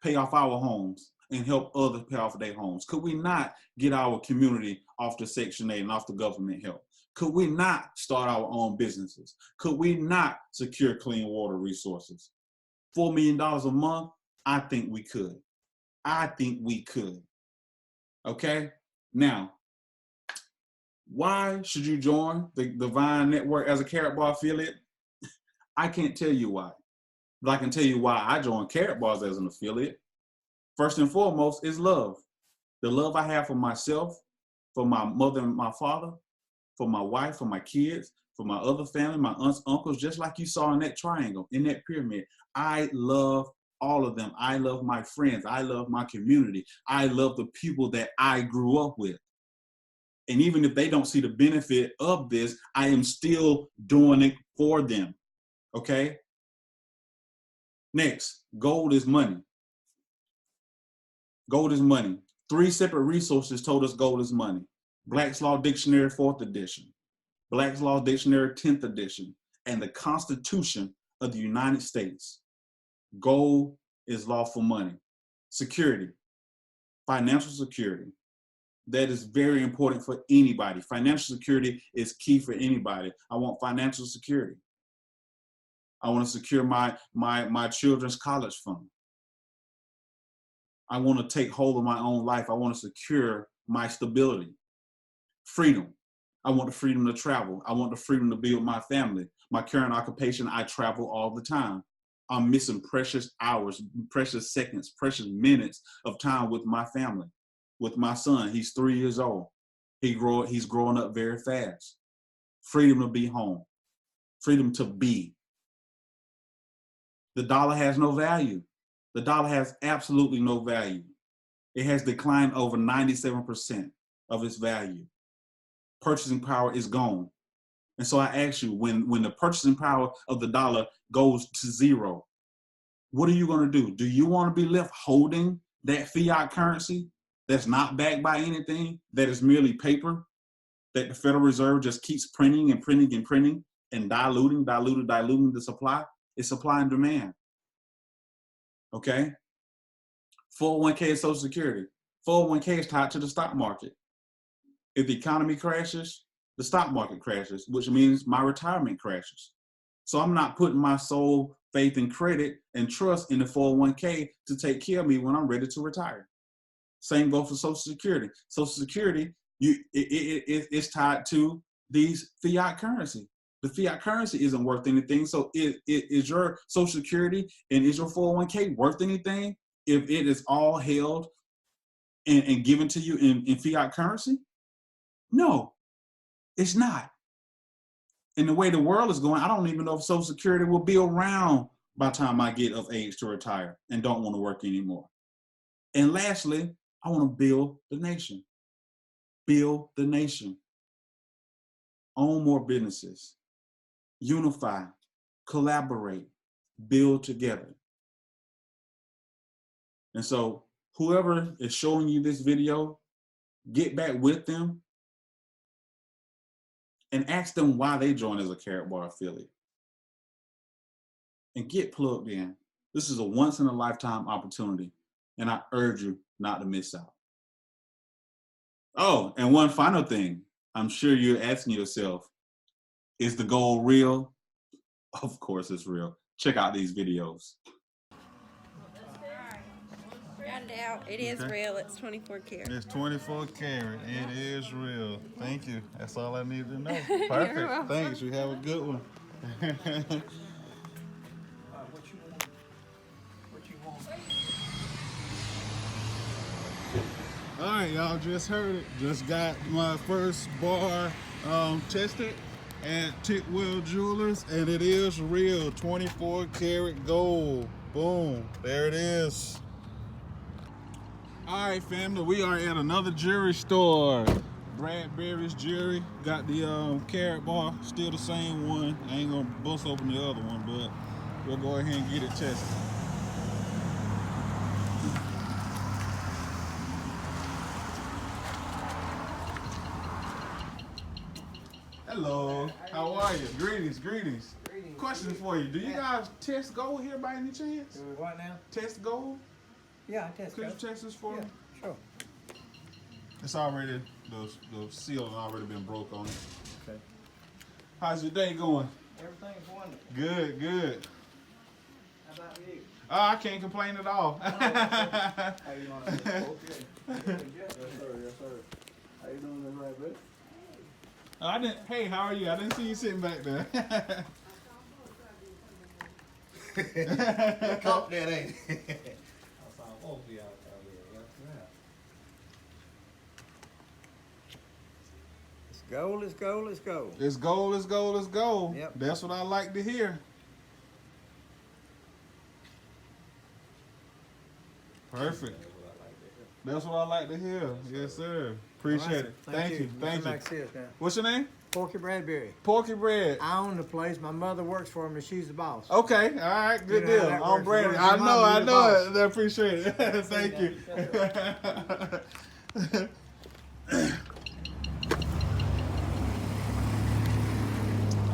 S1: pay off our homes and help others pay off their homes? Could we not get our community off the Section 8 and off the government help? Could we not start our own businesses? Could we not secure clean water resources? $4 million a month, I think we could. I think we could. Okay? Now, why should you join the Vine Network as a Karatbar affiliate? I can't tell you why. But I can tell you why I joined Karatbars as an affiliate. First and foremost is love. The love I have for myself, for my mother and my father, for my wife, for my kids, for my other family, my aunts, uncles, just like you saw in that triangle, in that pyramid. I love all of them. I love my friends. I love my community. I love the people that I grew up with. And even if they don't see the benefit of this, I am still doing it for them. Okay? Next, gold is money. Gold is money. 3 separate resources told us gold is money. Black's Law Dictionary, 4th edition. Black's Law Dictionary, 10th edition. And the Constitution of the United States. Gold is lawful money. Security. Financial security. That is very important for anybody. Financial security is key for anybody. I want financial security. I want to secure my children's college fund. I want to take hold of my own life. I want to secure my stability. Freedom. I want the freedom to travel. I want the freedom to be with my family. My current occupation, I travel all the time. I'm missing precious hours, precious seconds, precious minutes of time with my family, with my son. He's 3 years old. He's growing up very fast. Freedom to be home. Freedom to be. The dollar has no value. The dollar has absolutely no value. It has declined over 97% of its value. Purchasing power is gone. And so I ask you, when the purchasing power of the dollar goes to zero, what are you going to do? Do you want to be left holding that fiat currency that's not backed by anything, that is merely paper, that the Federal Reserve just keeps printing and printing and printing and diluting the supply? It's supply and demand. Okay? 401k is Social Security. 401k is tied to the stock market. If the economy crashes, the stock market crashes, which means my retirement crashes. So I'm not putting my sole faith and credit and trust in the 401k to take care of me when I'm ready to retire. Same goes for Social Security. Social Security, it's tied to these fiat currency. The fiat currency isn't worth anything. So is your Social Security and is your 401k worth anything if it is all held and given to you in fiat currency? No, it's not. And the way the world is going, I don't even know if Social Security will be around by the time I get of age to retire and don't want to work anymore. And lastly, I want to build the nation. Build the nation. Own more businesses. Unify. Collaborate. Build together. And so whoever is showing you this video, get back with them and ask them why they joined as a Karatbar affiliate. And get plugged in. This is a once-in-a-lifetime opportunity, and I urge you not to miss out. Oh, and one final thing. I'm sure you're asking yourself, is the gold real? Of course it's real. Check out these videos.
S3: Round out. It is real. It's 24 karat.
S1: It's 24 karat. It is real. Thank you. That's all I need to know. Perfect. Thanks. You have a good one. All right, y'all just heard it. Just got my first bar tested at Titwell Jewelers, and it is real. 24 karat gold. Boom. There it is. All right, family, we are at another jewelry store. Bradbury's Jewelry. Got the Karatbar, still the same one. I ain't gonna bust open the other one, but we'll go ahead and get it tested. Hello. How are you? Greetings, greetings. Question for you. Do you guys test gold here by any chance?
S5: Do we what now?
S1: Test gold?
S5: Yeah, I test
S1: Could you
S5: gold.
S1: test this for me?
S5: Yeah, sure.
S1: It's already, the seal has already been broke on it.
S5: Okay.
S1: How's your day going?
S5: Everything's wonderful.
S1: Good, good.
S5: How about you?
S1: I can't complain at all.
S5: How you doing? Okay. Yes, sir. Yes, sir. How you doing this right, bud?
S1: I didn't. Hey, how are you? I didn't see you sitting back there.
S5: You caught that, ain't it? I saw both of y'all out here. Yeah. It's gold, it's gold, it's gold.
S1: It's gold, it's gold, it's gold.
S5: Yep.
S1: That's what I like to hear. Perfect. That's what I like to hear. Yes, sir. Appreciate it. Thank you. Thank you. What's your name?
S5: Porky Bradbury.
S1: Porky Bread.
S5: I own the place. My mother works for me. She's the boss.
S1: Okay, all right, good
S5: You know how
S1: deal.
S5: that
S1: I'm
S5: works.
S1: Brandon.
S5: Works
S1: I
S5: for
S1: know,
S5: mom,
S1: I
S5: you're the
S1: know
S5: boss.
S1: it. I appreciate it. Thank you.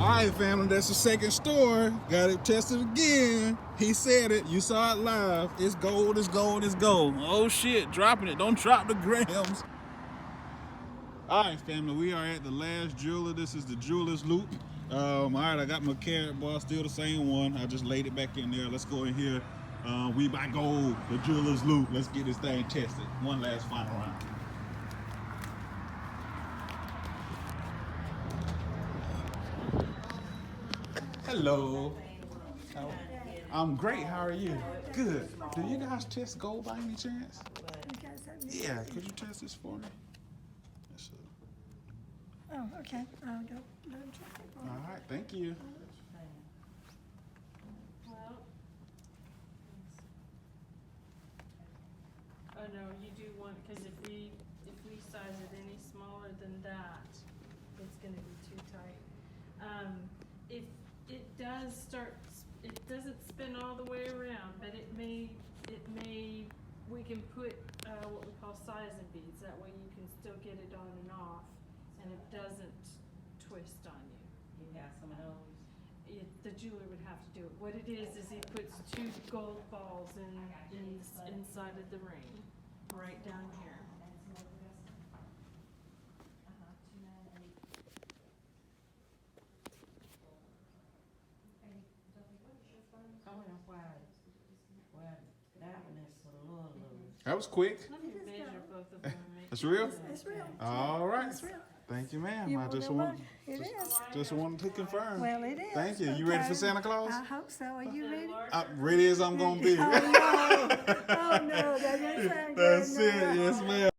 S1: All right, family, that's the second store. Got it tested again. He said it. You saw it live. It's gold, it's gold, it's gold. Oh, shit, dropping it. Don't drop the grams. All right, family, we are at the last jeweler. This is the jeweler's loop. All right, I got my Karatbar, still the same one. I just laid it back in there. Let's go in here. We buy gold, the jeweler's loop. Let's get this thing tested. One last final round. Hello. I'm great. How are you? Good. Do you guys test gold by any chance? Yeah. Could you test this for me? Yes, sir.
S6: Oh, okay. I'll go let him check it.
S1: All right. Thank you.
S7: Oh no, you do want, because if we size it any smaller than that, it's gonna be too tight. If it does start, it doesn't spin all the way around, but it may, we can put, what we call sizing beads, that way you can still get it on and off, and it doesn't twist on you.
S8: You got some of those?
S7: The jeweler would have to do it. What it is he puts 2 gold balls inside of the ring, right down here.
S8: I wonder why that one is a little loose.
S1: That was quick.
S7: Let me measure both of them and make
S1: It's real?
S6: It's real.
S1: All right.
S6: It's real.
S1: Thank you, ma'am.
S6: You
S1: I
S6: wanna
S1: just
S6: know
S1: want
S6: what? It is.
S1: just wanted to confirm.
S6: Well, it is.
S1: Thank you. You ready for
S6: Okay.
S1: Santa Claus?
S6: I hope so. Are you ready?
S1: Ready as I'm gonna be.
S6: Oh, no. Oh, no. That doesn't sound good.
S1: That's it.
S6: No.
S1: Yes, ma'am.